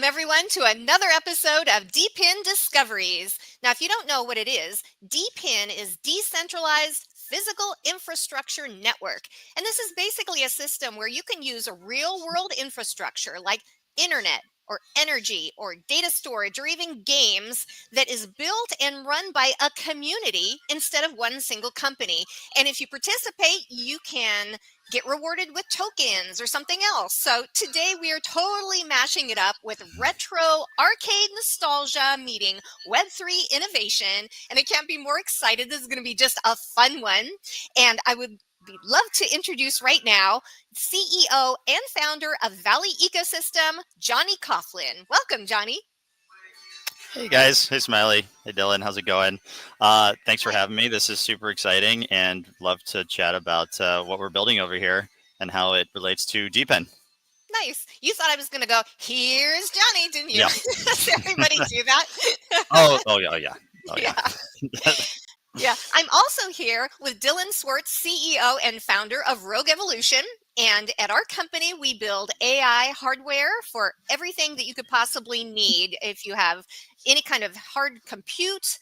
everyone, to another episode of DePIN Discoveries. Now, if you don't know what it is, DePIN is Decentralized Physical Infrastructure Network. And this is basically a system where you can use a real-world infrastructure like internet or energy or data storage or even games that is built and run by a community instead of one single company. And if you participate, you can get rewarded with tokens or something else. So today we are totally mashing it up with retro arcade nostalgia meeting Web3 innovation. And I can't be more excited. This is going to be just a fun one. And I would love to introduce right now CEO and founder of Valley Ecosystem, Johnny Coughlin. Welcome, Johnny. Hey guys, hey Smiley, hey Dylan, how's it going? Thanks for having me. This is super exciting and love to chat about what we're building over here and how it relates to DePIN. Nice. You thought I was going to go, here's Johnny, didn't you? Yeah. Does everybody do that? Oh yeah. Yeah. Yeah, I'm also here with Dylan Swartz, CEO and founder of Rogue Evolution. And at our company, we build AI hardware for everything that you could possibly need. If you have any kind of hard compute,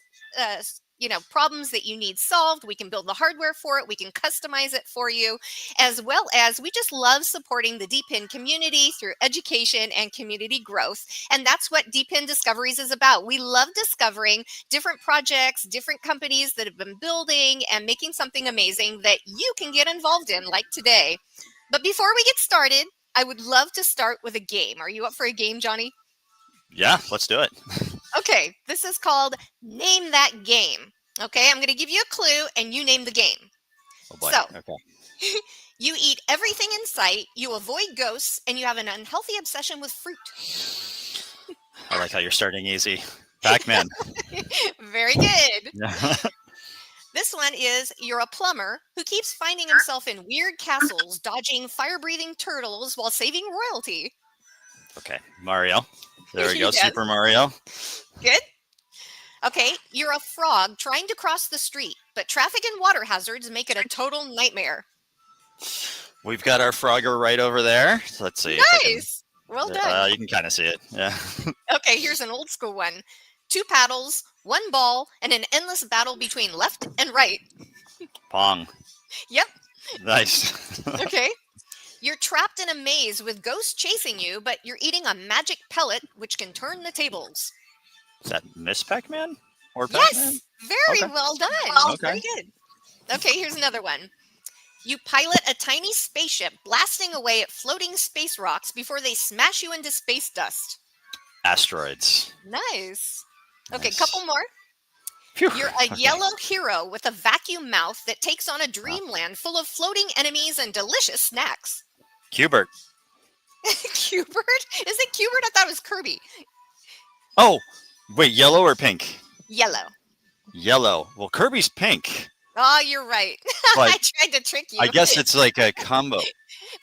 problems that you need solved, we can build the hardware for it. We can customize it for you, as well as we just love supporting the DePIN community through education and community growth. And that's what DePIN Discoveries is about. We love discovering different projects, different companies that have been building and making something amazing that you can get involved in, like today. But before we get started, I would love to start with a game. Are you up for a game, Johnny? Yeah, let's do it. Okay, this is called Name That Game. Okay, I'm going to give you a clue and you name the game. Oh boy. So, Okay. You eat everything in sight, you avoid ghosts, and you have an unhealthy obsession with fruit. I like how you're starting easy. Pac-Man. Very good. Yeah. This one is you're a plumber who keeps finding himself in weird castles, dodging fire-breathing turtles while saving royalty. Okay, Mario. There we go, Yes. Super Mario. Good. Okay, you're a frog trying to cross the street, but traffic and water hazards make it a total nightmare. We've got our Frogger right over there. So let's see. Nice. Well done. You can kind of see it. Yeah. Okay, here's an old school one. 2 paddles, 1 ball, and an endless battle between left and right. Pong. Yep. Nice. Okay. You're trapped in a maze with ghosts chasing you, but you're eating a magic pellet which can turn the tables. Is that Miss Pac-Man or Pac-Man? Yes, very Okay. well done. Okay. Very good. Okay, here's another one. You pilot a tiny spaceship blasting away at floating space rocks before they smash you into space dust. Asteroids. Nice. Okay, Nice. couple more. Phew. You're a Okay. yellow hero with a vacuum mouth that takes on a dreamland full of floating enemies and delicious snacks. Cubert. Cubert? Is it Cubert? I thought it was Kirby. Oh, wait, yellow or pink? Yellow. Yellow. Well, Kirby's pink. Oh, you're right. But I tried to trick you. I guess it's like a combo.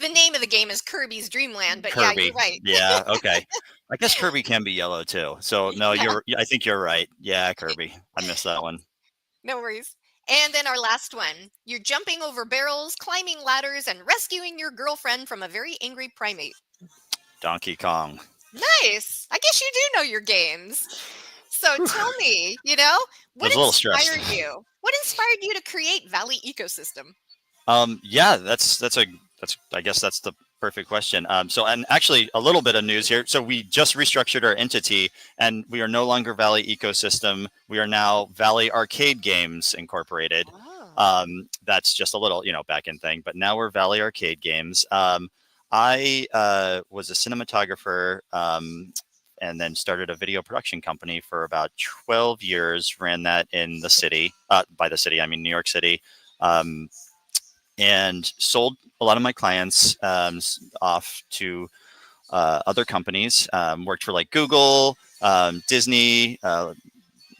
The name of the game is Kirby's Dream Land, but Kirby. yeah, you're right. Yeah, okay. I guess Kirby can be yellow too. So no, Yeah. I think you're right. Yeah, Kirby. I missed that one. No worries. And then our last one. You're jumping over barrels, climbing ladders, and rescuing your girlfriend from a very angry primate. Donkey Kong. Nice. I guess you do know your games. So tell me, what I was a little stressed. inspired you? What inspired you to create Valley Ecosystem? Yeah, that's I guess that's the perfect question. And actually a little bit of news here. So we just restructured our entity and we are no longer Valley Ecosystem. We are now Valley Arcade Games Incorporated. Oh. That's just a little, back end thing, but now we're Valley Arcade Games. I was a cinematographer and then started a video production company for about 12 years, ran that in the city. By the city, I mean New York City. And sold a lot of my clients off to other companies. Worked for like Google, Disney,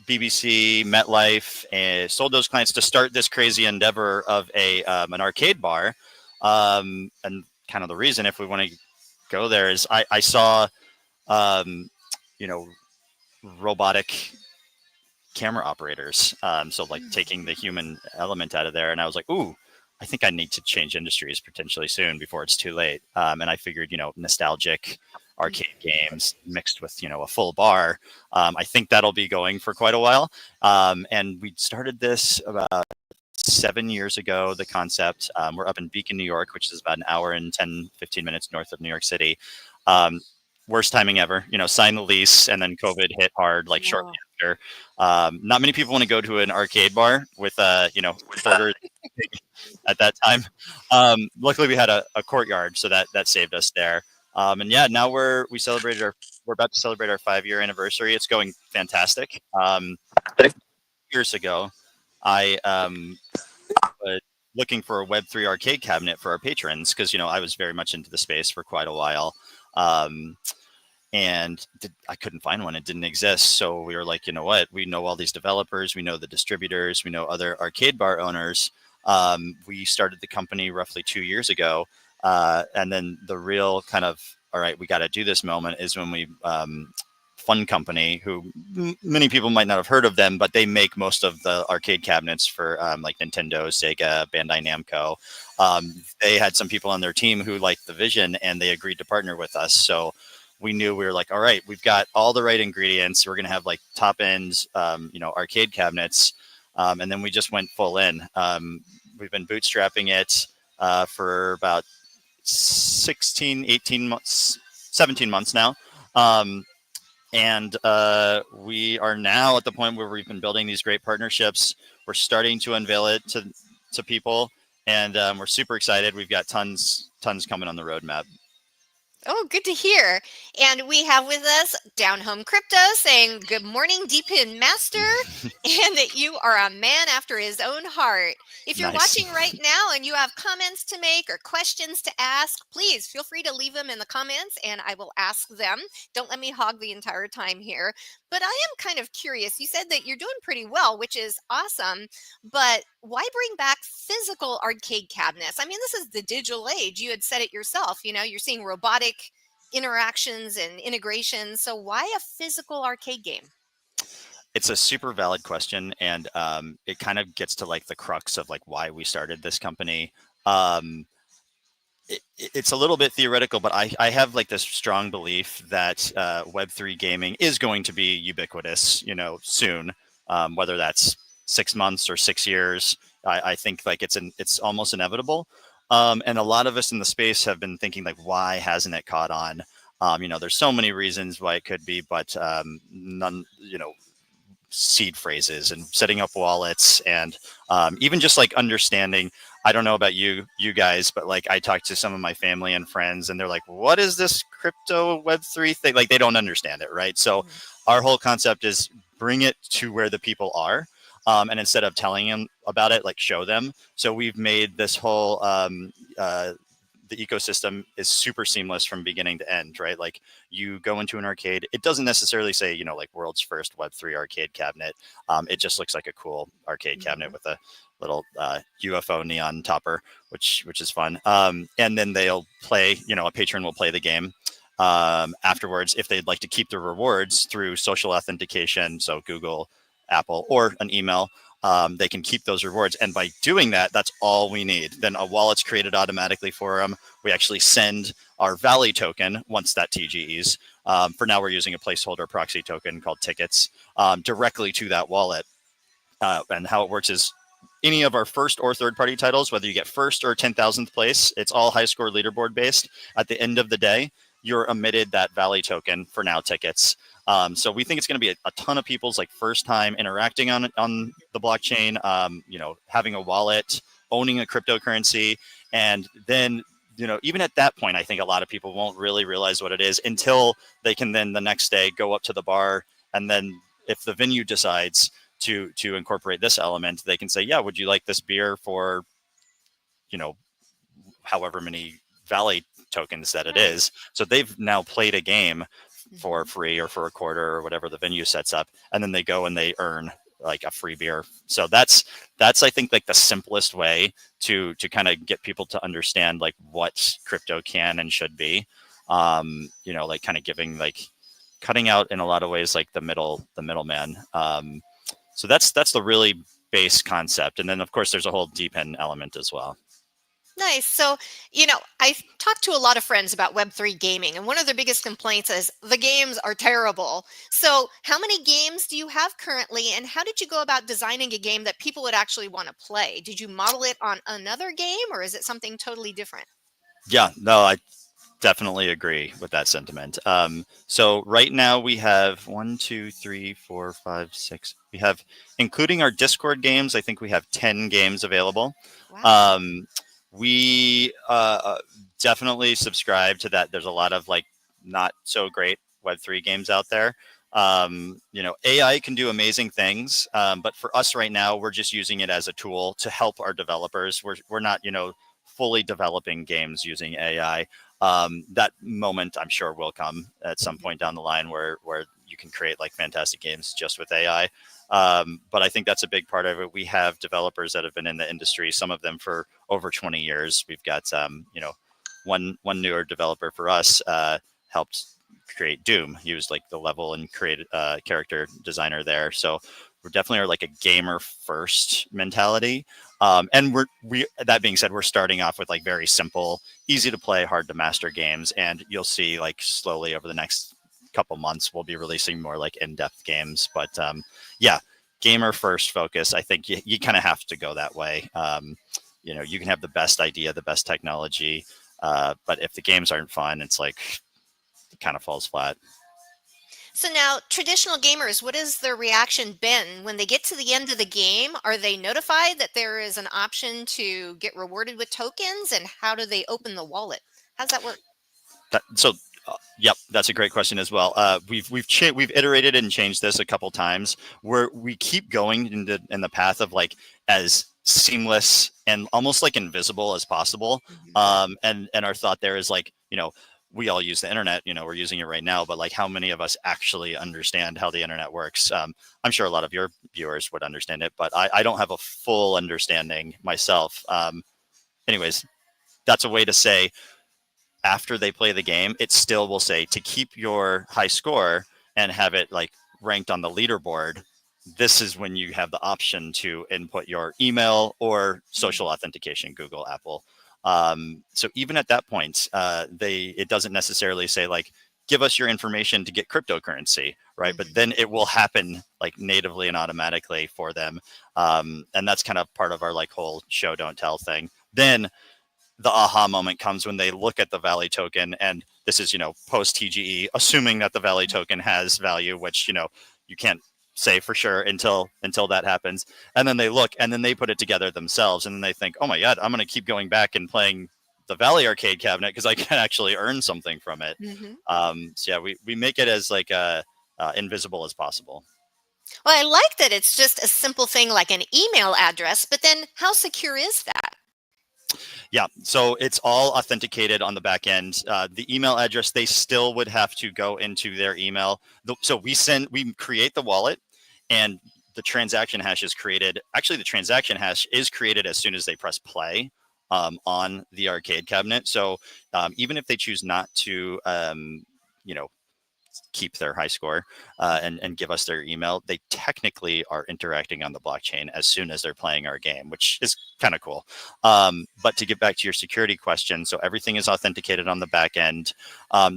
BBC, MetLife, and sold those clients to start this crazy endeavor of an arcade bar. And kind of the reason, if we want to go there, is I saw, robotic camera operators. So like taking the human element out of there, and I was like, ooh, I think I need to change industries potentially soon before it's too late. And I figured, nostalgic arcade games mixed with a full bar. I think that'll be going for quite a while. And we started this about 7 years ago. The concept, we're up in Beacon, New York, which is about an hour and 10-15 minutes north of New York City. Um, Worst timing ever. Signed the lease, and then COVID hit hard like shortly Oh. after. Not many people want to go to an arcade bar with burgers at that time. Luckily, we had a courtyard, so that saved us there. And yeah, now we're about to celebrate our 5-year anniversary. It's going fantastic. Years ago, I was looking for a Web3 arcade cabinet for our patrons because I was very much into the space for quite a while. Um, and I couldn't find one. It didn't exist. So we were like, you know what? We know all these developers. We know the distributors. We know other arcade bar owners. We started the company roughly 2 years ago. And then the real kind of, all right, we got to do this moment is when we Fun Company, who many people might not have heard of them, but they make most of the arcade cabinets for like Nintendo, Sega, Bandai Namco. They had some people on their team who liked the vision, and they agreed to partner with us. So we knew, we were like, all right, we've got all the right ingredients. We're going to have like top end, arcade cabinets. And then we just went full in. We've been bootstrapping it for about 16, 18 months, 17 months now. And we are now at the point where we've been building these great partnerships. We're starting to unveil it to people, and we're super excited. We've got tons coming on the roadmap. Oh, good to hear. And we have with us Down Home Crypto saying, "Good morning, DePIN Master," and that you are a man after his own heart. If you're Nice. watching right now and you have comments to make or questions to ask, please feel free to leave them in the comments and I will ask them. Don't let me hog the entire time here. But I am kind of curious. You said that you're doing pretty well, which is awesome. But why bring back physical arcade cabinets? I mean, this is the digital age. You had said it yourself. You're seeing robotic interactions and integrations. So why a physical arcade game? It's a super valid question, and it kind of gets to like the crux of like why we started this company. Um, it's a little bit theoretical, but I have like this strong belief that Web3 gaming is going to be ubiquitous, soon, whether that's 6 months or 6 years. I think like it's almost inevitable. And a lot of us in the space have been thinking like, why hasn't it caught on? There's so many reasons why it could be, but none, seed phrases and setting up wallets, and even just like understanding. I don't know about you guys, but like I talk to some of my family and friends, and they're like, what is this crypto Web3 thing? Like they don't understand it, right? So our whole concept is bring it to where the people are. And instead of telling them about it, like show them. So we've made this whole the ecosystem is super seamless from beginning to end, right? Like you go into an arcade, it doesn't necessarily say, like world's first Web3 arcade cabinet. It just looks like a cool arcade cabinet with a little UFO neon topper, which is fun. And then they'll play, a patron will play the game. Afterwards, if they'd like to keep the rewards through social authentication, so Google, Apple, or an email, they can keep those rewards. And by doing that, that's all we need. Then a wallet's created automatically for them. We actually send our Valley token once that TGEs. For now, we're using a placeholder proxy token called tickets directly to that wallet. And how it works is any of our first or third party titles, whether you get first or 10,000th place, it's all high score leaderboard based. At the end of the day, you're emitted that Valley token for now tickets. So we think it's going to be a ton of people's like first time interacting on the blockchain, having a wallet, owning a cryptocurrency. And then, even at that point, I think a lot of people won't really realize what it is until they can then the next day go up to the bar. And then if the venue decides to incorporate this element, they can say, yeah, would you like this beer for, however many Valley tokens that it is. So they've now played a game for free or for a quarter or whatever the venue sets up, and then they go and they earn like a free beer. So that's I think like the simplest way to kind of get people to understand like what crypto can and should be. Like kind of giving like cutting out in a lot of ways like the middleman. So that's the really base concept, and then of course there's a whole DePIN element as well. Nice. So, I talked to a lot of friends about Web3 gaming, and one of their biggest complaints is the games are terrible. So, how many games do you have currently, and how did you go about designing a game that people would actually want to play? Did you model it on another game, or is it something totally different? Yeah, no, I definitely agree with that sentiment. So right now we have one, two, three, four, five, six. We have, including our Discord games, I think we have 10 games available. Wow. Um, we definitely subscribe to that. There's a lot of like not so great Web3 games out there. AI can do amazing things, but for us right now, we're just using it as a tool to help our developers. We're not, fully developing games using AI. That moment I'm sure will come at some Mhm. point down the line where you can create like fantastic games just with AI. But I think that's a big part of it. We have developers that have been in the industry, some of them for over 20 years. We've got one newer developer for us helped create Doom. He was like the level and created character designer there. So we're definitely are like a gamer first mentality. And we that being said, we're starting off with like very simple, easy to play, hard to master games, and you'll see like slowly over the next couple months we'll be releasing more like in-depth games. But yeah, gamer first focus. I think you kind of have to go that way. You can have the best idea, the best technology, but if the games aren't fun, it's like it kind of falls flat. So now, traditional gamers, what has their reaction been when they get to the end of the game? Are they notified that there is an option to get rewarded with tokens? And how do they open the wallet? How's that work? Yep, that's a great question as well. We've iterated and changed this a couple times where we keep going in the path of like as seamless and almost like invisible as possible. Mhm. And our thought there is like, we all use the internet, we're using it right now, but like how many of us actually understand how the internet works? I'm sure a lot of your viewers would understand it, but I don't have a full understanding myself. Anyways, that's a way to say after they play the game, it still will say to keep your high score and have it like ranked on the leaderboard. This is when you have the option to input your email or social authentication, Google, Apple. So even at that point, it doesn't necessarily say like give us your information to get cryptocurrency, right? But Mhm. then it will happen like natively and automatically for them, and that's kind of part of our like whole show don't tell thing. Then the aha moment comes when they look at the Valley token, and this is post TGE, assuming that the Valley token has value, which you can't say for sure until that happens. And then they look, and then they put it together themselves, and then they think, oh my god, I'm going to keep going back and playing the Valley arcade cabinet because I can actually earn something from it. Mhm. So yeah, we make it as like invisible as possible. Well, I like that it's just a simple thing like an email address, but then how secure is that? Yeah, so it's all authenticated on the back end. The email address, they still would have to go into their email. So we create the wallet, and the transaction hash is created. Actually, the transaction hash is created as soon as they press play on the arcade cabinet. So even if they choose not to, you know, keep their high score and give us their email, they technically are interacting on the blockchain as soon as they're playing our game, which is kind of cool. But to get back to your security question, so everything is authenticated on the back end.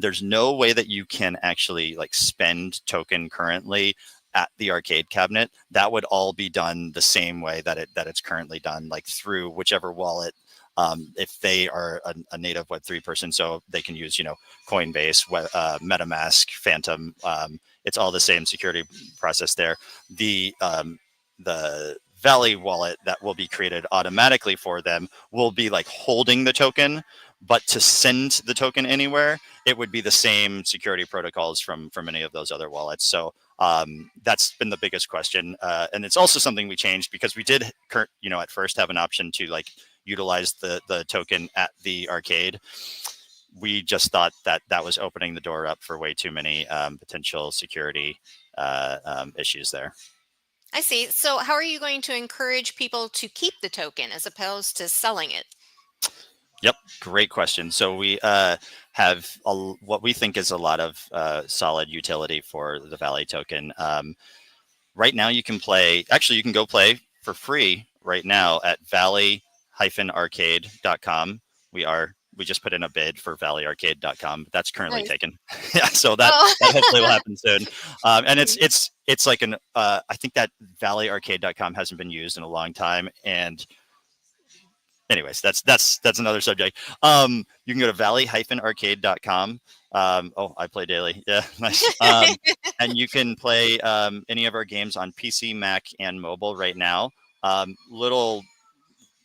There's no way that you can actually like spend token currently at the arcade cabinet. That would all be done the same way that it's currently done, like through whichever wallet. If they are a native Web3 person, so they can use, Coinbase, MetaMask, Phantom. It's all the same security process there. The Valley wallet that will be created automatically for them will be like holding the token, but to send the token anywhere, it would be the same security protocols from any of those other wallets. So that's been the biggest question, and it's also something we changed because we did, at first have an option to like utilize the token at the arcade. We just thought that was opening the door up for way too many potential security issues there. I see. So, how are you going to encourage people to keep the token as opposed to selling it? Yep, great question. So we have what we think is a lot of solid utility for the Valley token. Right now, you can go play for free right now at Valley valley-arcade.com. We just put in a bid for valleyarcade.com, but that's currently Nice. taken. Yeah, so that hopefully will Oh. happen soon. And it's like an I think that valleyarcade.com hasn't been used in a long time. And anyways, that's another subject. You can go to valley-arcade.com. Oh, I play daily. Yeah, nice. And you can play any of our games on PC, Mac, and mobile right now. Little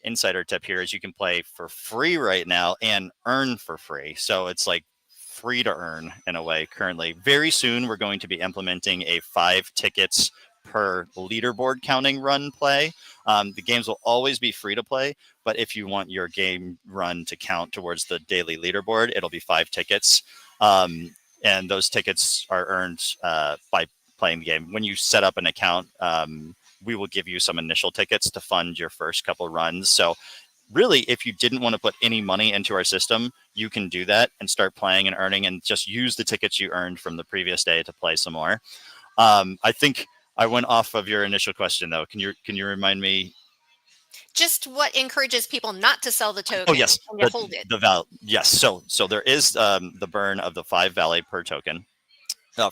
insider tip here is you can play for free right now and earn for free. So it's like free to earn in a way currently. Very soon, we're going to be implementing a 5 tickets per leaderboard counting run play. The games will always be free to play, but if you want your game run to count towards the daily leaderboard, it'll be 5 tickets. And those tickets are earned by playing the game. When you set up an account, we will give you some initial tickets to fund your first couple runs. So really, if you didn't want to put any money into our system, you can do that and start playing and earning and just use the tickets you earned from the previous day to play some more. I think I went off of your initial question though. Can you remind me? Just what encourages people not to sell the Oh token yes, and to hold it? yes. So there is the burn of the 5 valley per token.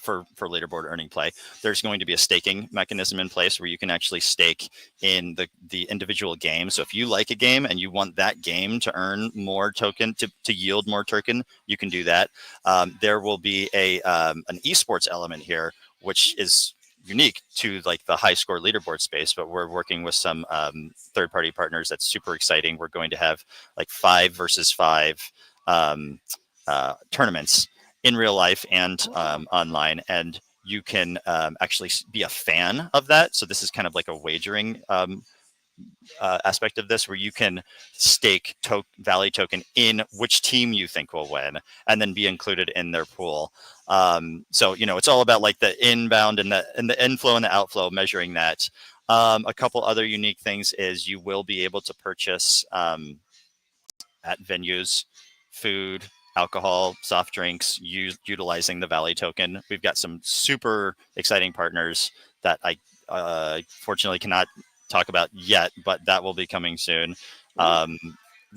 For leaderboard earning play, there's going to be a staking mechanism in place where you can actually stake in the individual game. So if you like a game and you want that game to earn more token, to yield more token, you can do that. There will be an esports element here, which is unique to like the high score leaderboard space, but we're working with some third-party partners. That's super exciting. We're going to have like 5 versus 5 tournaments in real life and online, and you can actually be a fan of that. So this is kind of like a wagering aspect of this, where you can stake Valley token in which team you think will win, and then be included in their pool. So it's all about like the inbound and the inflow and the outflow, measuring that. A couple other unique things is you will be able to purchase at venues food, alcohol, soft drinks, utilizing the Valley token. We've got some super exciting partners that I fortunately cannot talk about yet, but that will be coming soon. Um,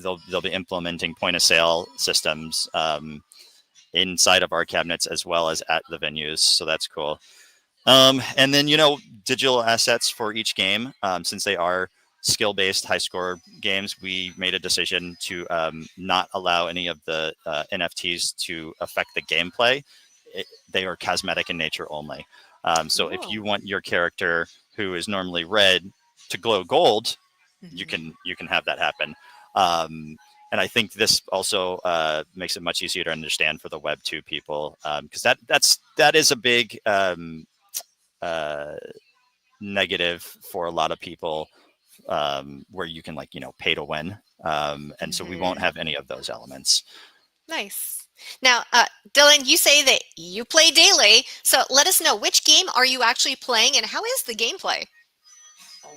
they'll be implementing point of sale systems inside of our cabinets as well as at the venues, so that's cool. And then digital assets for each game, since they are skill-based high score games, we made a decision to not allow any of the NFTs to affect the gameplay. They are cosmetic in nature only. So if you want your character who is normally red to glow gold, you can have that happen. And I think this also makes it much easier to understand for the Web 2 people, because that is a big uh, negative for a lot of people, where you can pay to win, and so we won't have any of those elements. Nice. Now, Dylan, you say that you play daily, so let us know, which game are you actually playing and how is the gameplay?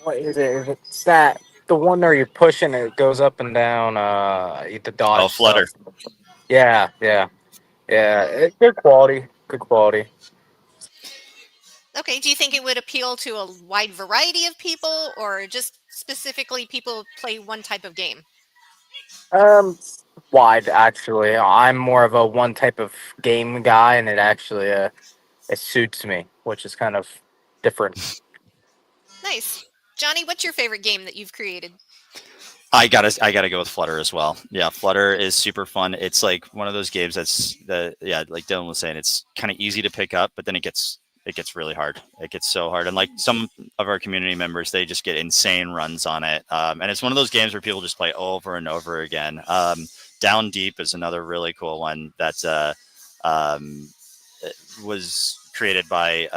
What is it? It's that the one where you push and it goes up and down. The Oh, dodge Flutter. stuff. Yeah, yeah, yeah. Good quality. Good quality. Okay, do you think it would appeal to a wide variety of people, or just specifically people who play one type of game? Um, Wide actually. I'm more of a one type of game guy, and it actually it suits me, which is kind of different. Nice. Johnny, what's your favorite game that you've created? I gotta go with Flutter as well. Yeah, Flutter is super fun. It's like one of those games yeah, like Dylan was saying, it's kind of easy to pick up, but then it gets really hard. It gets so hard, and like some of our community members, they just get insane runs on it. And it's one of those games where people just play over and over again. Down Deep is another really cool one that um, was created by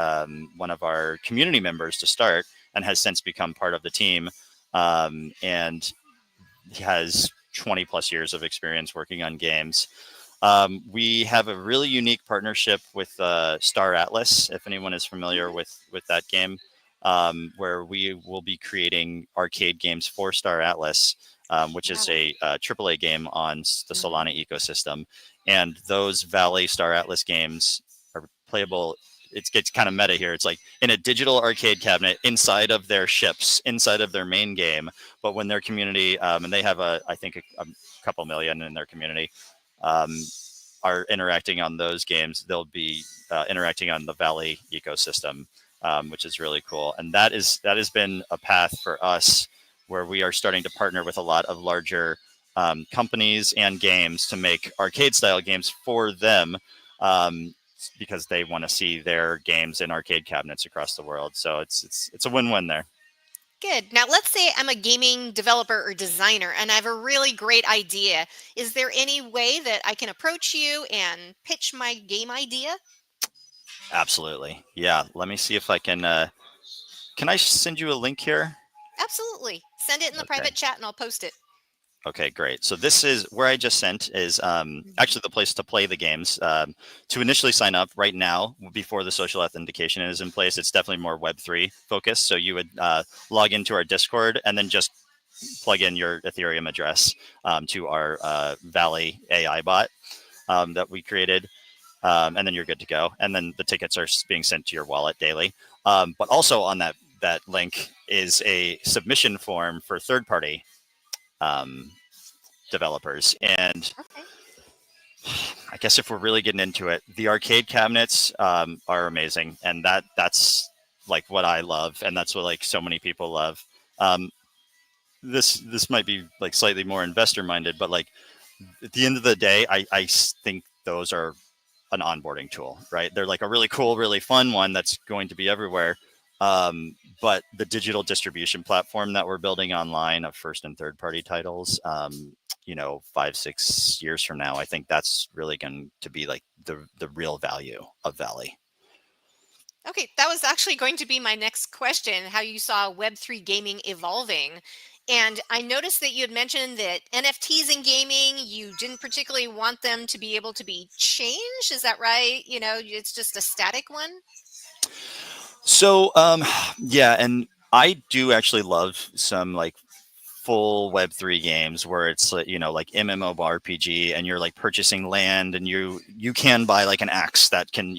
one of our community members to start, and has since become part of the team. And he has 20 plus years of experience working on games. We have a really unique partnership with Star Atlas, if anyone is familiar with that game, where we will be creating arcade games for Star Atlas, which is a AAA game on the Solana ecosystem. And those Valley Star Atlas games are playable it gets kind of meta here. It's like in a digital arcade cabinet inside of their ships, inside of their main game. But when their community, and they have I think a couple million in their community, um, are interacting on those games, they'll be interacting on the Valley ecosystem, which is really cool. And that has been a path for us where we are starting to partner with a lot of larger companies and games to make arcade style games for them, because they want to see their games in arcade cabinets across the world. So it's a win-win there. Good. Now, let's say I'm a gaming developer or designer and I have a really great idea. Is there any way that I can approach you and pitch my game idea? Absolutely. Yeah. Let me see if I can. Can I send you a link here? Absolutely. Send it in the Okay. private chat and I'll post it. Okay, great. So this is where I just sent is actually the place to play the games. To initially sign up right now, before the social authentication is in place, it's definitely more Web3 focused. So you would log into our Discord and then just plug in your Ethereum address to our Valley AI bot that we created. And then you're good to go. And then the tickets are being sent to your wallet daily. But also on that link is a submission form for third-party um, developers. And Okay. I guess if we're really getting into it, the arcade cabinets are amazing, and that's like what I love, and that's what like so many people love. Um, this might be like slightly more investor minded, but like at the end of the day, I think those are an onboarding tool, right? They're like a really cool, really fun one that's going to be everywhere. But the digital distribution platform that we're building online of first and third party titles, 5-6 years from now, I think that's really going to be like the real value of Valley. Okay, that was actually going to be my next question, how you saw Web3 gaming evolving. And I noticed that you had mentioned that NFTs in gaming, you didn't particularly want them to be able to be changed. Is that right? It's just a static one? So yeah, and I do actually love some like full Web3 games where it's like MMORPG, and you're like purchasing land, and you can buy like an axe that can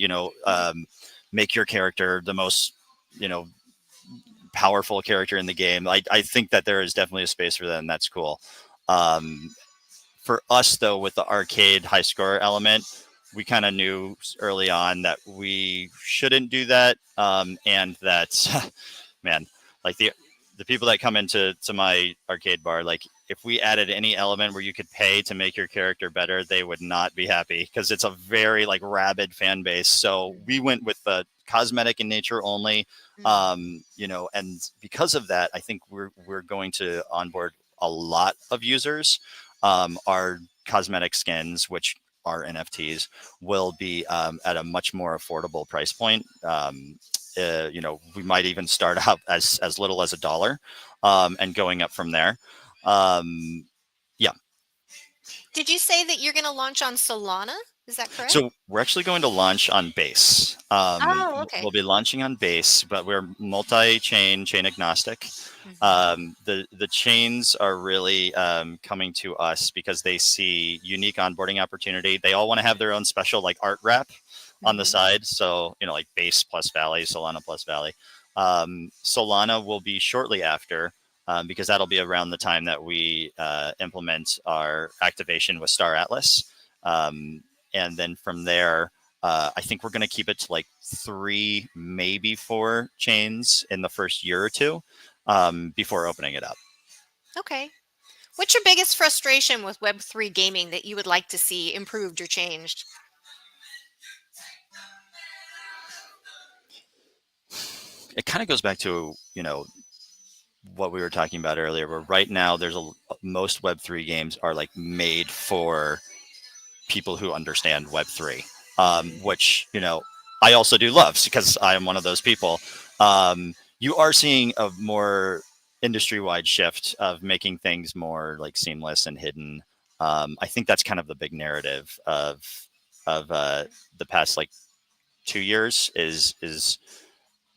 make your character the most you know powerful character in the game. I think that there is definitely a space for that, and that's cool. Um, for us though, with the arcade high score element, we kind of knew early on that we shouldn't do that, and that man, like the people that come into my arcade bar, like if we added any element where you could pay to make your character better, they would not be happy because it's a very like rabid fan base. So we went with the cosmetic in nature only, Mm. and because of that, I think we're going to onboard a lot of users. Our cosmetic skins, which are NFTs, will be at a much more affordable price point. We might even start out as little as $1, and going up from there. Um, yeah. Did you say that you're going to launch on Solana? Is that correct? So we're actually going to launch on Base. Oh, okay. We'll be launching on Base, but we're multi-chain, chain agnostic. Mhm. The chains are really coming to us because they see unique onboarding opportunity. They all want to have their own special like art wrap on the Mhm. side. So like Base plus Valley, Solana plus Valley. Solana will be shortly after. Because that'll be around the time that we implement our activation with Star Atlas. And then from there, I think we're going to keep it to like 3, maybe 4 chains in the first year or two, before opening it up. Okay. What's your biggest frustration with Web3 gaming that you would like to see improved or changed? It kind of goes back to what we were talking about earlier, where right now most Web3 games are like made for people who understand Web3, which I also do love because I am one of those people. You are seeing a more industry-wide shift of making things more like seamless and hidden. I think that's kind of the big narrative of the past like 2 years is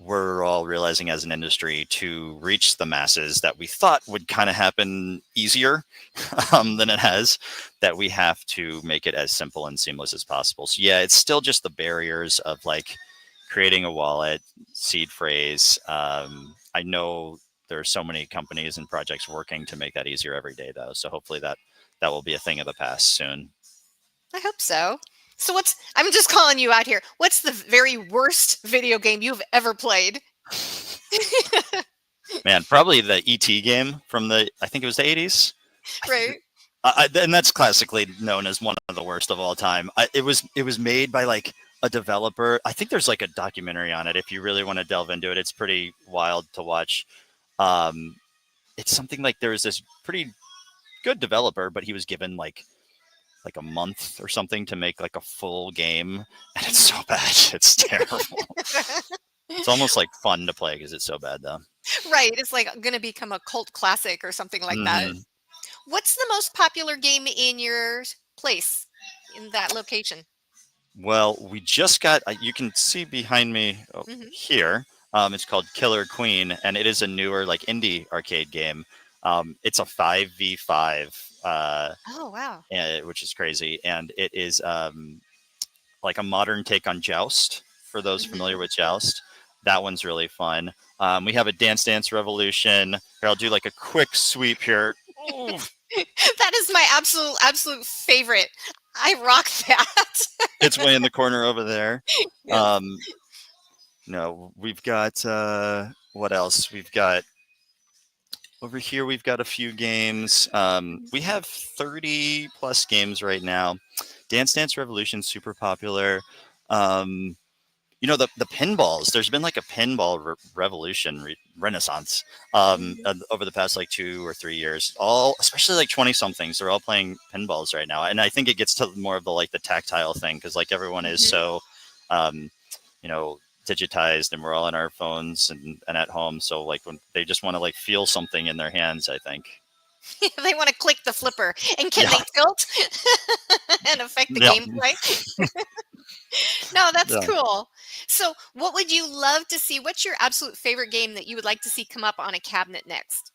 we're all realizing as an industry to reach the masses that we thought would kind of happen easier than it has, that we have to make it as simple and seamless as possible. So yeah, it's still just the barriers of like creating a wallet, seed phrase. I know there are so many companies and projects working to make that easier every day, though. So hopefully that will be a thing of the past soon. I hope so. So I'm just calling you out here. What's the very worst video game you've ever played? Man, probably the ET game from I think it was the 80s. Right. And that's classically known as one of the worst of all time. It was made by like a developer. I think there's like a documentary on it. If you really want to delve into it, it's pretty wild to watch. Um, it's something like there was this pretty good developer, but he was given like a month or something to make like a full game, and it's so bad. It's terrible. It's almost like fun to play because it's so bad, though. Right. It's like going to become a cult classic or something like that. Hmm. What's the most popular game in your place in that location? Well, we just got. You can see behind me Hmm. here. It's called Killer Queen, and it is a newer like indie arcade game. It's a 5v5, Oh, wow. which is crazy, and it is like a modern take on Joust. For those familiar Hmm. with Joust, that one's really fun. We have a Dance Dance Revolution. Here, I'll do like a quick sweep here. Ooh, That is my absolute favorite. I rock that. it's way in the corner over there. Yes. Um, no, we've got what else? We've got over here. We've got a few games. We have 30 plus games right now. Dance Dance Revolution super popular. Um, the pinballs. There's been like a pinball revolution renaissance Mhm. over the past like 2 or 3 years. All especially like 20 somethings. They're all playing pinballs right now, and I think it gets to more of the like the tactile thing because like everyone is Mhm. so um, digitized, and we're all on our phones and at home. So like when they just want to like feel something in their hands, I think. They want to click the flipper, and can Yeah, they tilt and affect the yeah, gameplay? No, that's yeah. cool. So, what would you love to see? What's your absolute favorite game that you would like to see come up on a cabinet next?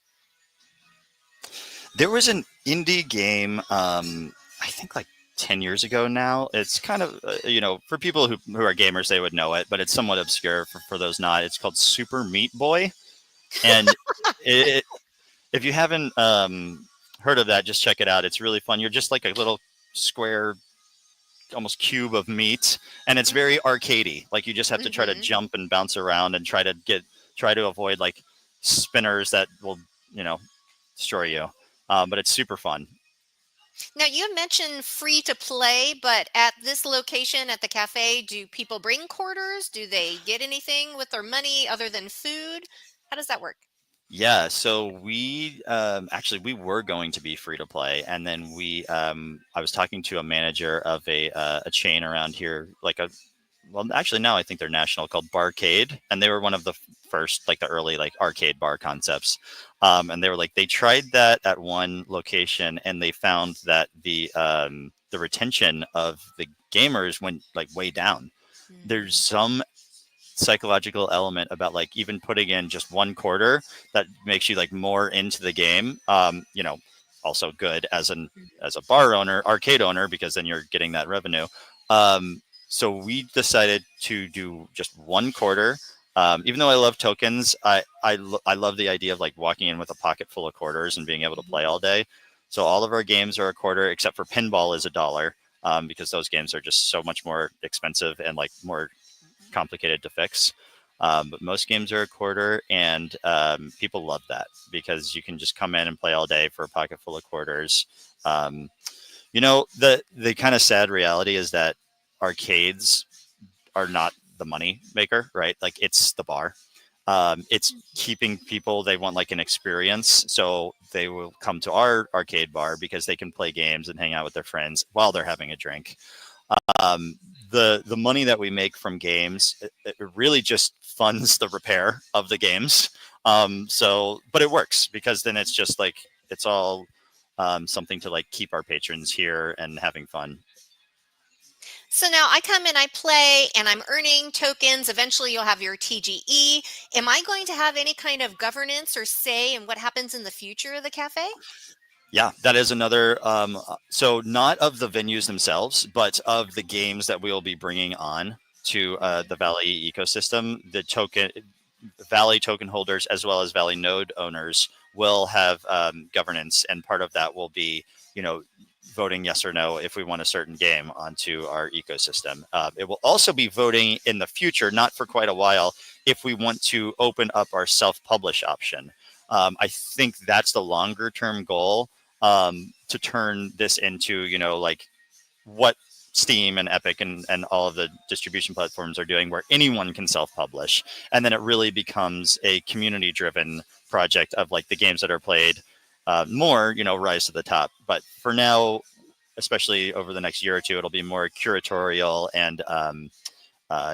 There was an indie game, I think like 10 years ago now. It's kind of, for people who are gamers, they would know it, but it's somewhat obscure for those not. It's called Super Meat Boy. And it, if you haven't heard of that, just check it out. It's really fun. You're just like a little square, almost cube of meat, and it's very arcadey. Like you just have to try to Hmm. jump and bounce around and try to avoid like spinners that will, you know, destroy you. But it's super fun. Now, you mentioned free to play, but at this location at the cafe, do people bring quarters? Do they get anything with their money other than food? How does that work? Yeah, so we actually we were going to be free to play, and then I was talking to a manager of a chain around here, like a well, actually now I think they're national, called Barcade, and they were one of the first, like the early like arcade bar concepts. And they were like they tried that at one location, and they found that the retention of the gamers went like way down. There's Hmm. some psychological element about like even putting in just 1 quarter that makes you like more into the game. Also good as a bar owner, arcade owner, because then you're getting that revenue. So we decided to do just 1 quarter. Even though I love tokens, I love the idea of like walking in with a pocket full of quarters and being able to play all day. So all of our games are a quarter, except for pinball is $1, because those games are just so much more expensive and like more complicated to fix. But most games are a quarter, and people love that because you can just come in and play all day for a pocket full of quarters. Um, the kind of sad reality is that arcades are not the money maker, right? Like it's the bar. It's keeping people, they want like an experience, so they will come to our arcade bar because they can play games and hang out with their friends while they're having a drink. The money that we make from games, it really just funds the repair of the games. But it works because then it's just like it's all something to like keep our patrons here and having fun. So now I come and I play and I'm earning tokens. Eventually, you'll have your TGE. Am I going to have any kind of governance or say in what happens in the future of the cafe? Yeah, that is another. So not of the venues themselves, but of the games that we will be bringing on to the Valley ecosystem, the token Valley token holders as well as Valley node owners will have governance, and part of that will be, you know, voting yes or no if we want a certain game onto our ecosystem. It will also be voting in the future, not for quite a while, if we want to open up our self-publish option. I think that's the longer term goal, to turn this into, you know, like what Steam and Epic and all of the distribution platforms are doing, where anyone can self-publish, and then it really becomes a community-driven project of like the games that are played more, you know, rise to the top. But for now, especially over the next year or two, it'll be more curatorial, and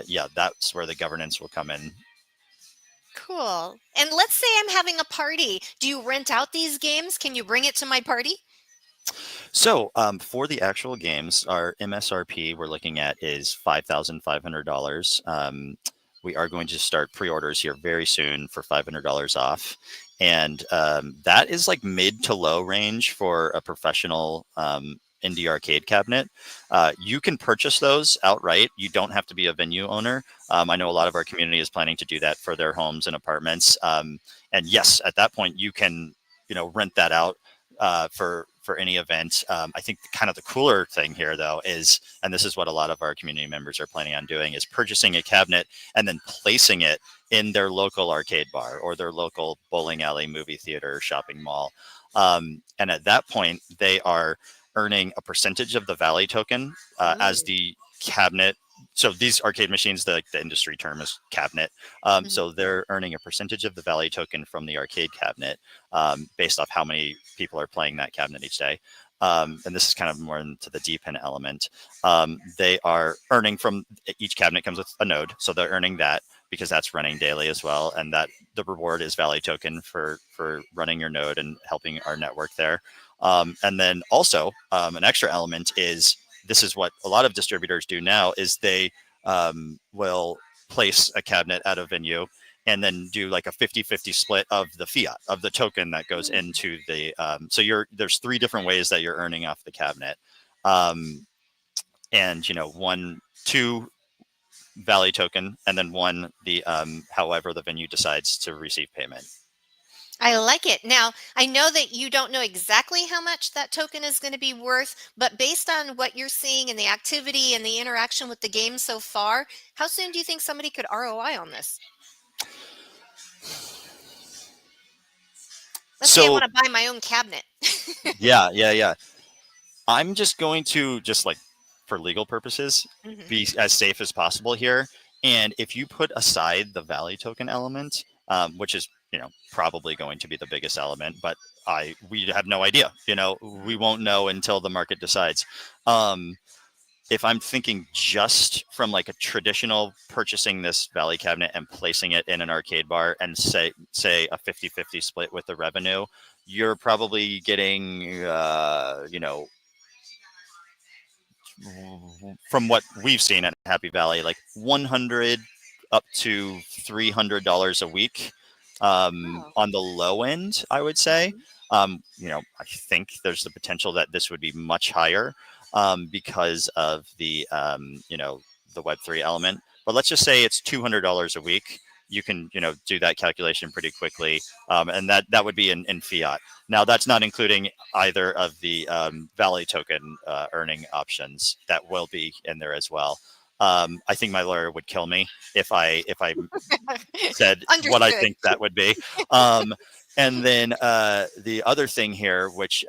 yeah, that's where the governance will come in. Cool. And let's say I'm having a party. Do you rent out these games? Can you bring it to my party? So for the actual games, our MSRP we're looking at is $5,500. We are going to start pre-orders here very soon for $500 off, and that is like mid to low range for a professional indie arcade cabinet. You can purchase those outright. You don't have to be a venue owner. I know a lot of our community is planning to do that for their homes and apartments. And yes, at that point, you can, you know, rent that out for any event. I think kind of the cooler thing here, though, is, and this is what a lot of our community members are planning on doing, is purchasing a cabinet and then placing it in their local arcade bar or their local bowling alley, movie theater, shopping mall. And at that point, they are earning a percentage of the Valley token as Ooh. the cabinet. So these arcade machines, the industry term is cabinet. Mhm. So they're earning a percentage of the Valley token from the arcade cabinet, based off how many people are playing that cabinet each day. And this is kind of more into the DePIN element. They are earning from each cabinet comes with a node, so they're earning that because that's running daily as well, and that the reward is Valley token for running your node and helping our network there. And then also an extra element is, this is what a lot of distributors do now, is they will place a cabinet at a venue and then do like a 50-50 split of the fiat of the token that goes Ooh. into the so there's three different ways that you're earning off the cabinet. And you know, two Valley token, and then one the however the venue decides to receive payment. I like it. Now, I know that you don't know exactly how much that token is going to be worth, but based on what you're seeing and the activity and the interaction with the game so far, how soon do you think somebody could ROI on this? Let's say I So want to buy my own cabinet. yeah. I'm just going to, just like for legal purposes, Mhm. be as safe as possible here. And if you put aside the Valley token element, which is, you know, probably going to be the biggest element, but we have no idea. You know, we won't know until the market decides. If I'm thinking just from like a traditional purchasing this Valley cabinet and placing it in an arcade bar and say a 50-50 split with the revenue, you're probably getting, you know, from what we've seen at Happy Valley, like 100 up to $300 a week, Oh. on the low end, I would say. Mhm. You know, I think there's the potential that this would be much higher, because of the you know, the Web3 element. But let's just say it's $200 a week. You can, you know, do that calculation pretty quickly, and that would be in fiat. Now, that's not including either of the Valley token earning options that will be in there as well. I think my lawyer would kill me if I said what I Understood. think that would be. Um, and then the other thing here, which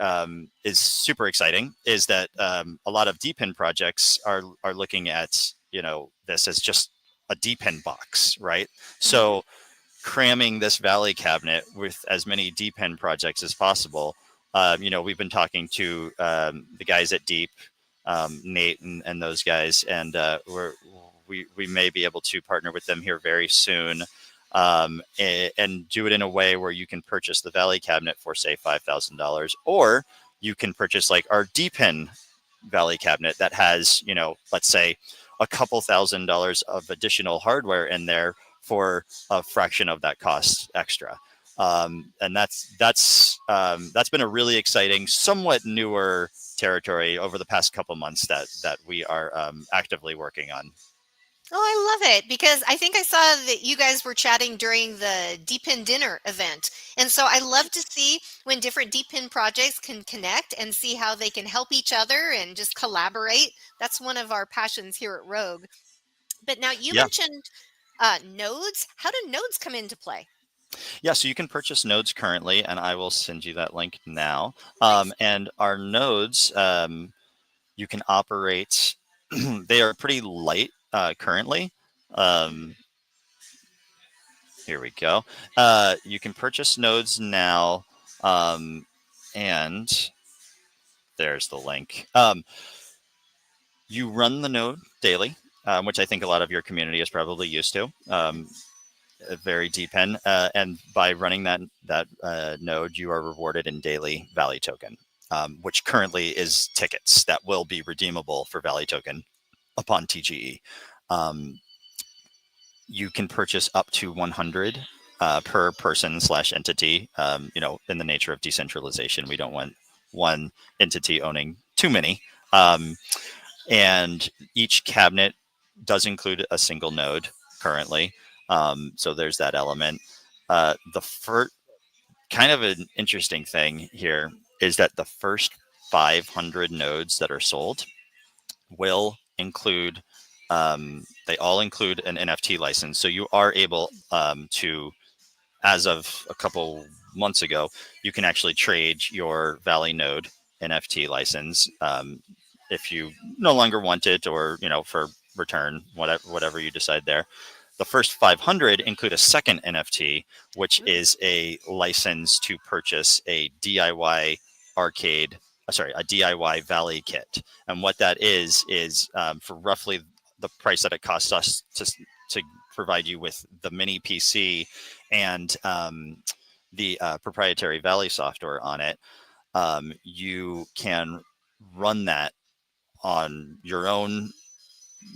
is super exciting, is that a lot of DePIN projects are looking at, you know, this as just a DePIN box, right? Mhm. So cramming this Valley cabinet with as many DePIN projects as possible. You know, we've been talking to the guys at Deep, Nate and those guys, and we may be able to partner with them here very soon, and do it in a way where you can purchase the Valley cabinet for say $5,000, or you can purchase like our DePIN Valley cabinet that has, you know, let's say a couple $1,000s of additional hardware in there for a fraction of that cost extra. And that's been a really exciting, somewhat newer territory over the past couple months that we are actively working on. Oh, I love it because I think I saw that you guys were chatting during the DePIN dinner event. And so I love to see when different DePIN projects can connect and see how they can help each other and just collaborate. That's one of our passions here at Rogue. But now you Yeah. mentioned nodes. How do nodes come into play? Yeah, so you can purchase nodes currently, and I will send you that link now. Nice. And our nodes, you can operate, they are pretty light currently. Mhm. Um, Here we go. You can purchase nodes now, and there's the link. You run the node daily, which I think a lot of your community is probably used to. Very deep in, and by running that node, you are rewarded in daily Valley token, which currently is tickets that will be redeemable for Valley token upon TGE. Um, you can purchase up to 100 per person slash entity. In the nature of decentralization, we don't want one entity owning too many. Um, and each cabinet does include a single node currently. So there's that element. The first kind of an interesting thing here is that the first 500 nodes that are sold will include they all include an NFT license. So you are able to, as of a couple months ago, you can actually trade your Valley Node NFT license if you no longer want it, or for return, whatever you decide there. The first 500 include a second NFT, which Ooh, is a license to purchase a DIY arcade, a DIY Valley kit. And what that is for roughly the price that it costs us to provide you with the mini PC and the proprietary Valley software on it. You can run that on your own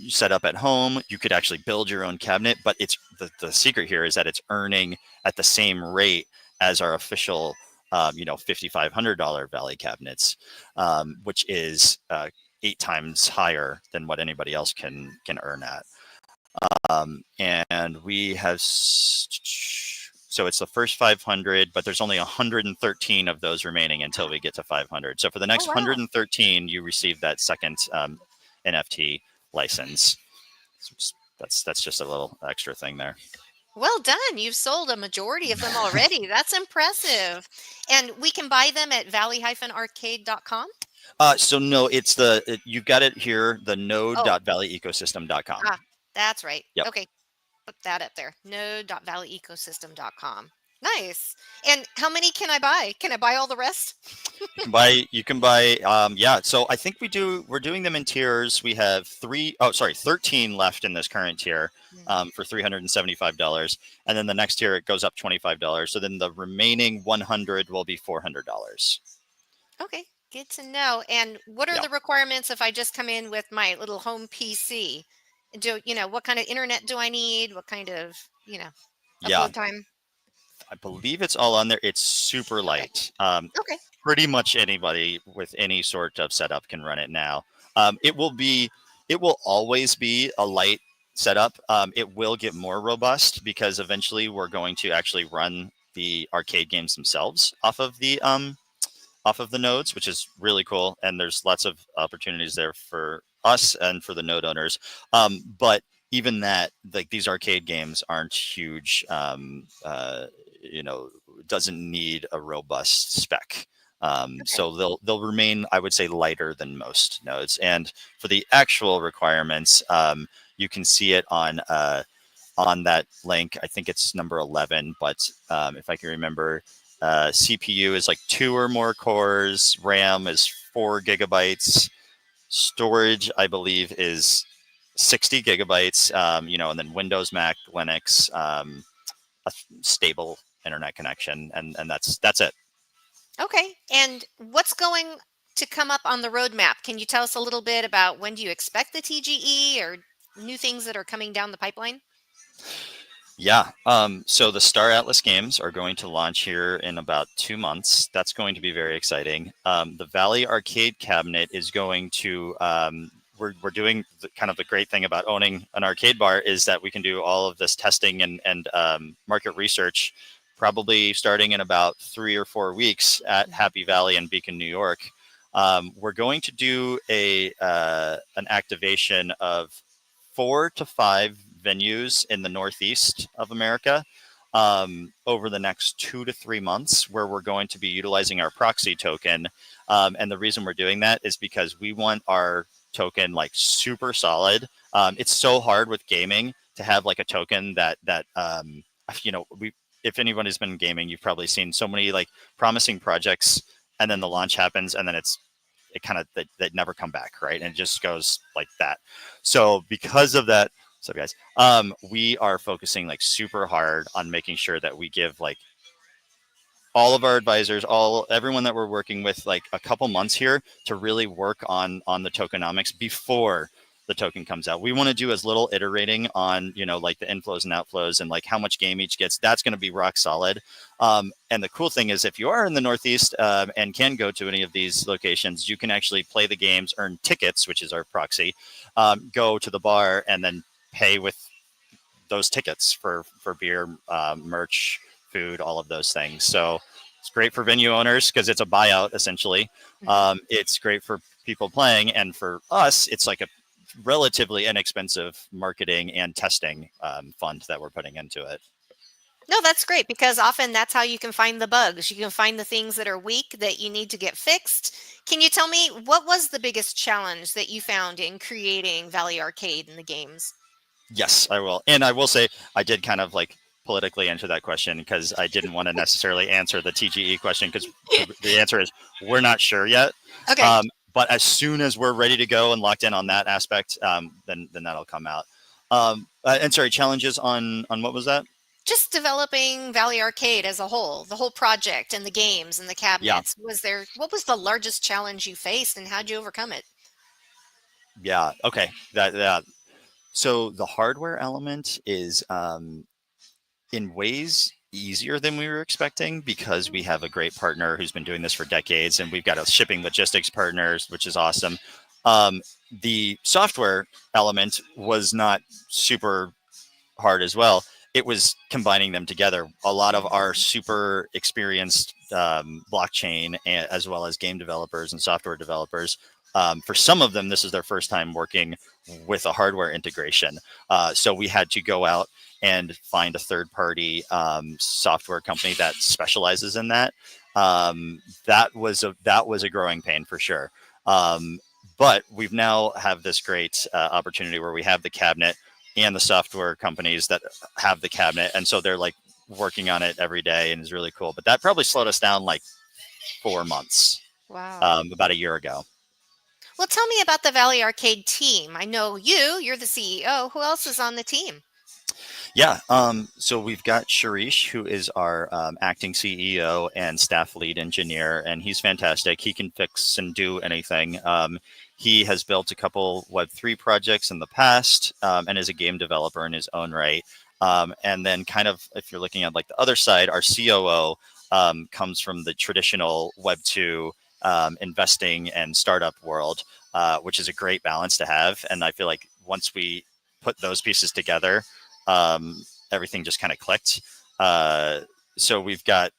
setup at home. You could actually build your own cabinet, but it's the secret here is that it's earning at the same rate as our official $5,500 Valley cabinets, which is 8 times higher than what anybody else can earn at. And we have so it's the first 500, but there's only 113 of those remaining until we get to 500. So for the oh, next wow. 113, you receive that second NFT license. That's just a little extra thing there. Well done. You've sold a majority of them already. That's impressive. And we can buy them at valley-arcade.com. So no, you've got it here, the Oh, node.valleyecosystem.com. that's right. Yep. Okay, put that up there. Node.valleyecosystem.com. Nice. And how many can I buy? Can I buy all the rest? You can buy yeah, so I think we're doing them in tiers. We have 13 left in this current tier Mhm. for $375, and then the next tier it goes up $25. So then the remaining 100 will be $400. Okay, good to know. And what are Yeah. the requirements if I just come in with my little home PC? What kind of internet do I need? What kind of, Yeah, upload time? I believe it's all on there. It's super Okay. light. Okay. Pretty much anybody with any sort of setup can run it now. It will always be a light setup. It will get more robust because eventually we're going to actually run the arcade games themselves off of the nodes, which is really cool. And there's lots of opportunities there for us and for the node owners. But even that, like these arcade games aren't huge. You know, doesn't need a robust spec. Okay. So they'll remain, I would say, lighter than most nodes. And for the actual requirements, you can see it on that link. I think it's number 11, but if I can remember, CPU is like 2 or more cores, RAM is 4 GB, storage I believe is 60 GB, and then Windows, Mac, Linux, a stable internet connection, and that's it. Okay. And what's going to come up on the roadmap? Can you tell us a little bit about when do you expect the TGE or new things that are coming down the pipeline? Yeah. So the Star Atlas games are going to launch here in about 2 months. That's going to be very exciting. The Valley Arcade cabinet is going to we're doing kind of the great thing about owning an arcade bar is that we can do all of this testing and market research, probably starting in about 3 or 4 weeks at Mhm. Happy Valley in Beacon, New York. We're going to do a an activation of 4 to 5 venues in the Northeast of America over the next 2 to 3 months, where we're going to be utilizing our proxy token. And the reason we're doing that is because we want our token like super solid. It's so hard with gaming to have like a token that we, if anyone has been gaming, you've probably seen so many like promising projects, and then the launch happens, and then it kind of they never come back, right? And it just goes like that. So because of that, what's up, guys? We are focusing like super hard on making sure that we give like all of our advisors, everyone that we're working with, like a couple months here to really work on the tokenomics before the token comes out. We want to do as little iterating on, like the inflows and outflows and like how much game each gets. That's going to be rock solid. And the cool thing is, if you are in the Northeast and can go to any of these locations, you can actually play the games, earn tickets, which is our proxy, go to the bar, and then pay with those tickets for beer, merch, food, all of those things. So it's great for venue owners because it's a buyout essentially. Mhm. It's great for people playing, and for us, it's like a relatively inexpensive marketing and testing fund that we're putting into it. No, that's great because often that's how you can find the bugs. You can find the things that are weak that you need to get fixed. Can you tell me what was the biggest challenge that you found in creating Valley Arcade and the games? Yes, I will. And I will say I did kind of like politically answer that question because I didn't want to necessarily answer the TGE question, because the answer is we're not sure yet. Okay. Um, but as soon as we're ready to go and locked in on that aspect, then that'll come out. And sorry, challenges on what was that? Just developing Valley Arcade as a whole, the whole project and the games and the Yeah, cabinets. What was the largest challenge you faced and how'd you overcome it? yeah, okay. That so the hardware element is in ways easier than we were expecting, because we have a great partner who's been doing this for decades, and we've got a shipping logistics partners, which is awesome. Um, the software element was not super hard as well. It was combining them together. A lot of our Mhm. super experienced blockchain, as well as game developers and software developers, for some of them, this is their first time working with a hardware integration. So we had to go out and find a third party software company that specializes in that. That was a growing pain for sure. Um, but we've now have this great opportunity where we have the cabinet and the software companies that have the cabinet, and so they're like working on it every day, and it's really cool. But that probably slowed us down like 4 months, Wow. about a year ago. Well, tell me about the Valley Arcade team. I know you're the CEO. Who else is on the team? Yeah. So we've got Sharish, who is our acting CEO and staff lead engineer, and he's fantastic. He can fix and do anything. He has built a couple Web3 projects in the past, and is a game developer in his own right. And then, kind of, if you're looking at like the other side, our COO comes from the traditional Web2 investing and startup world, which is a great balance to have. And I feel like once we put those pieces together, everything just kind of clicked. Uh, so we've got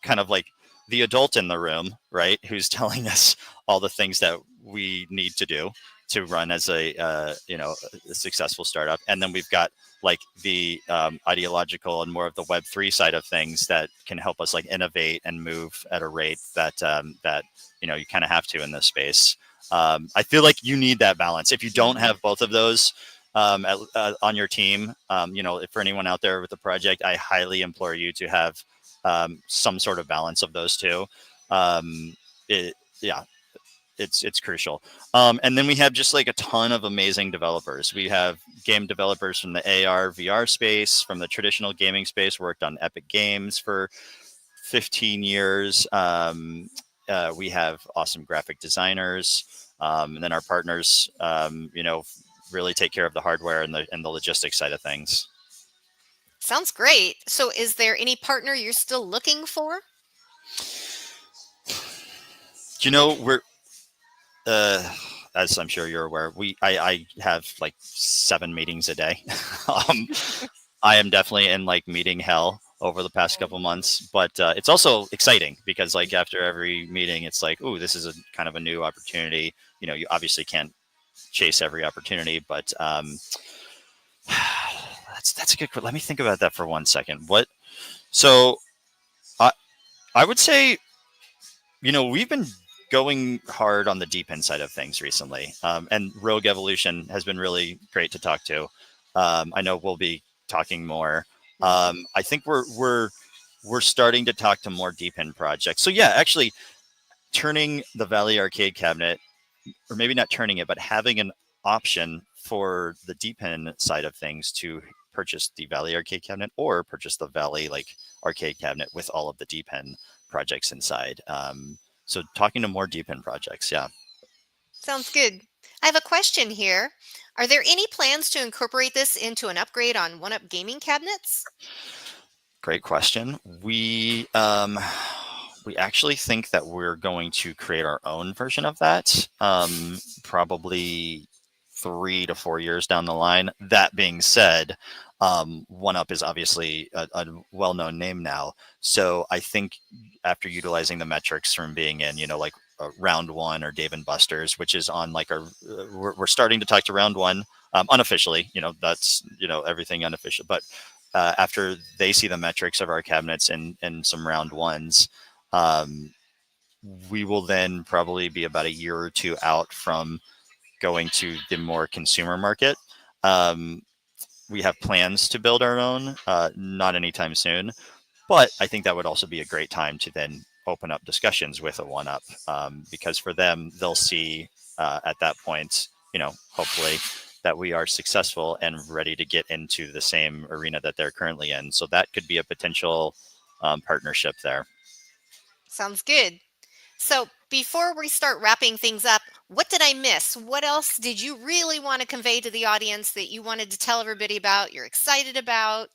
kind of like the adult in the room, right, who's telling us all the things that we need to do to run as a successful startup, and then we've got like the ideological and more of the Web3 side of things that can help us like innovate and move at a rate that you kind of have to in this space. I feel like you need that balance. If you don't Mhm. have both of those on your team, for anyone out there with the project, I highly implore you to have some sort of balance of those two. Um, yeah, it's crucial. And then we have just like a ton of amazing developers. We have game developers from the AR VR space, from the traditional gaming space, worked on Epic Games for 15 years. We have awesome graphic designers, and then our partners, really take care of the hardware and the logistics side of things. Sounds great. So, is there any partner you're still looking for? You know, we're uh, as I'm sure you're aware, I have like 7 meetings a day. um, I am definitely in like meeting hell over the past couple months, but it's also exciting because like after every meeting, it's like, ooh, this is a kind of a new opportunity. You obviously can't chase every opportunity, but that's a good. Let me think about that for 1 second. What? So I I would say we've been going hard on the deep end side of things recently, and Rogue Evolution has been really great to talk to. I know we'll be talking more. I think we're starting to talk to more deep end projects. So yeah, actually turning the Valley Arcade cabinet, or maybe not turning it, but having an option for the DePIN side of things to purchase the Valley Arcade cabinet or purchase the Valley like arcade cabinet with all of the DePIN projects inside. So talking to more DePIN projects, yeah. Sounds good. I have a question here. Are there any plans to incorporate this into an upgrade on one-up gaming cabinets? Great question. We actually think that we're going to create our own version of that, probably 3 to 4 years down the line. That being said, One Up is obviously a well-known name now, so I think after utilizing the metrics from being in, like Round One or Dave and Buster's, which is on like we're starting to talk to Round One unofficially. That's everything unofficial, but after they see the metrics of our cabinets and some round ones, um, we will then probably be about a year or two out from going to the more consumer market. Um, we have plans to build our own, not anytime soon, but I think that would also be a great time to then open up discussions with a one up, because for them, they'll see at that point, hopefully that we are successful and ready to get into the same arena that they're currently in. So that could be a potential partnership there. Sounds good. So before we start wrapping things up, what did I miss? What else did you really want to convey to the audience that you wanted to tell everybody about, you're excited about?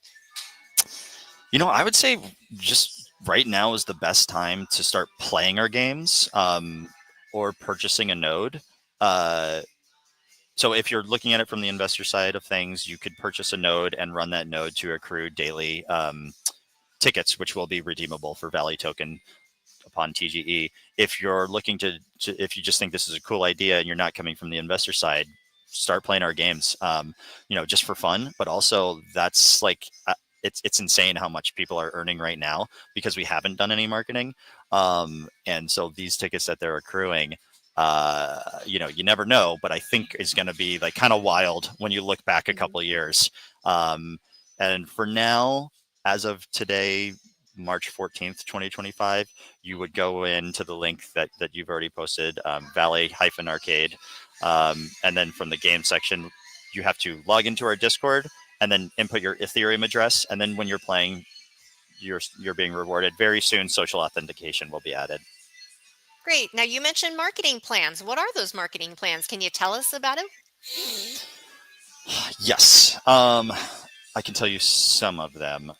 I would say just right now is the best time to start playing our games, or purchasing a node. Uh, so if you're looking at it from the investor side of things, you could purchase a node and run that node to accrue daily tickets, which will be redeemable for Valley token upon TGE. If you're looking if you just think this is a cool idea and you're not coming from the investor side, start playing our games, just for fun. But also that's like, it's insane how much people are earning right now because we haven't done any marketing. And so these tickets that they're accruing, you never know, but I think is going to be like kind of wild when you look back a couple of years. And for now, as of today, March 14th, 2025, you would go into the link that you've already posted, Valley-Arcade. And then from the game section, you have to log into our Discord and then input your Ethereum address. And then when you're playing, you're being rewarded. Very soon, social authentication will be added. Great. Now you mentioned marketing plans. What are those marketing plans? Can you tell us about them? Yes. I can tell you some of them.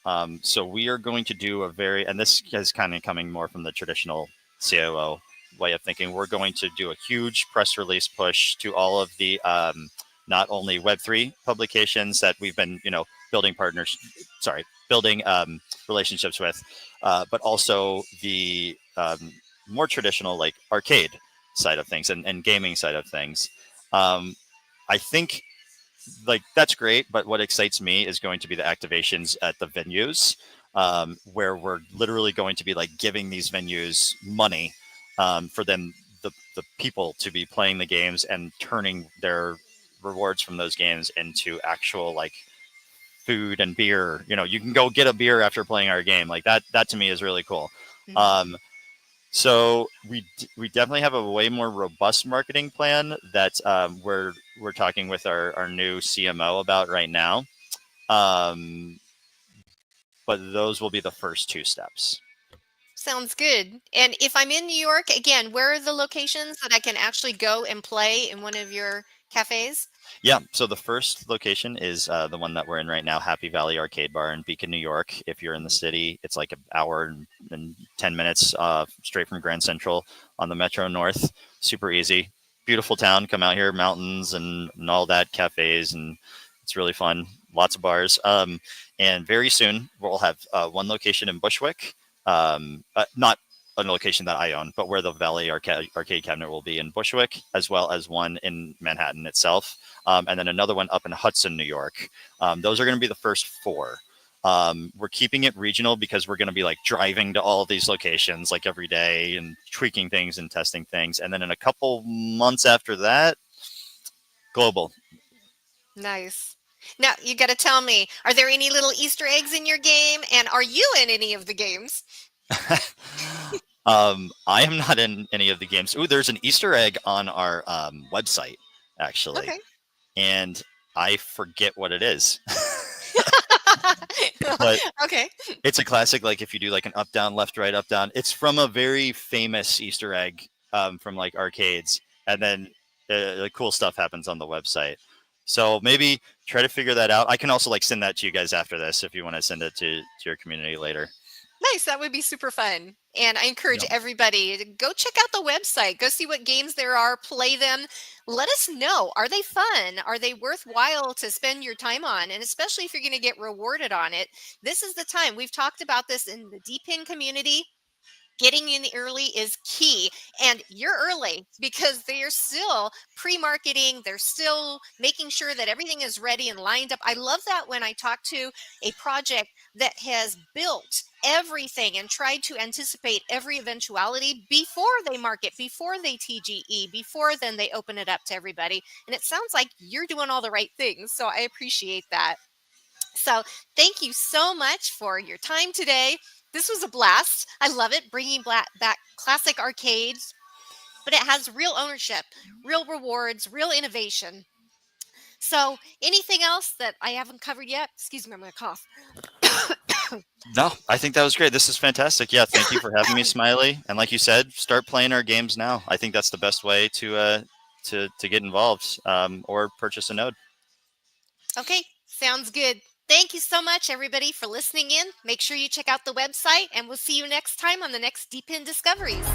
So we are going to do and this is kind of coming more from the traditional COO way of thinking. We're going to do a huge press release push to all of the not only Web3 publications that we've been, building building relationships with, but also the more traditional like arcade side of things and gaming side of things. I think like that's great, but what excites me is going to be the activations at the venues, where we're literally going to be like giving these venues money, for them, the people to be playing the games and turning their rewards from those games into actual like food and beer. You can go get a beer after playing our game. Like that to me is really cool. Mhm. So we definitely have a way more robust marketing plan that we're talking with our new CMO about right now. Um, but those will be the first 2 steps. Sounds good. And if I'm in New York, again, where are the locations that I can actually go and play in one of your cafes? Yeah. So the first location is the one that we're in right now, Happy Valley Arcade Bar in Beacon, New York. If you're in the city, it's like an hour and 10 minutes straight from Grand Central on the Metro North. Super easy. beautiful town. Come out here, mountains and all that, cafes, and it's really fun. Lots of bars. And very soon we'll have one location in Bushwick, not a location that I own, but where the Valley arcade cabinet will be in Bushwick, as well as one in Manhattan itself, and then another one up in Hudson, New York. Those are going to be the first four. We're keeping it regional because we're going to be like driving to all these locations like every day and tweaking things and testing things. And then in a couple months after that, global. Nice. Now, you got to tell me, are there any little Easter eggs in your game? And are you in any of the games? I am not in any of the games. Ooh, there's an Easter egg on our website, actually, Okay. and I forget what it is. But Okay. it's a classic. Like if you do like an up down, left right, up down. It's from a very famous Easter egg from like arcades, and then the cool stuff happens on the website. So maybe try to figure that out. I can also like send that to you guys after this if you want to send it to your community later. Nice. That would be super fun. And I encourage Yep. everybody to go check out the website, go see what games there are, play them. Let us know. Are they fun? Are they worthwhile to spend your time on? And especially if you're going to get rewarded on it, this is the time. We've talked about this in the DPIN community. Getting in early is key, and you're early because they're still pre-marketing, they're still making sure that everything is ready and lined up. I love that when I talk to a project that has built everything and tried to anticipate every eventuality before they market, before they TGE, before then they open it up to everybody. And it sounds like you're doing all the right things, so I appreciate that. So, thank you so much for your time today. This was a blast. I love it, bringing back classic arcades, but it has real ownership, real rewards, real innovation. So, anything else that I haven't covered yet? Excuse me, I'm going to cough. No, I think that was great. This is fantastic. Yeah, thank you for having me, Smiley. And like you said, start playing our games now. I think that's the best way to get involved or purchase a node. Okay, sounds good. Thank you so much, everybody, for listening in. Make sure you check out the website, and we'll see you next time on the next DPIN Discoveries.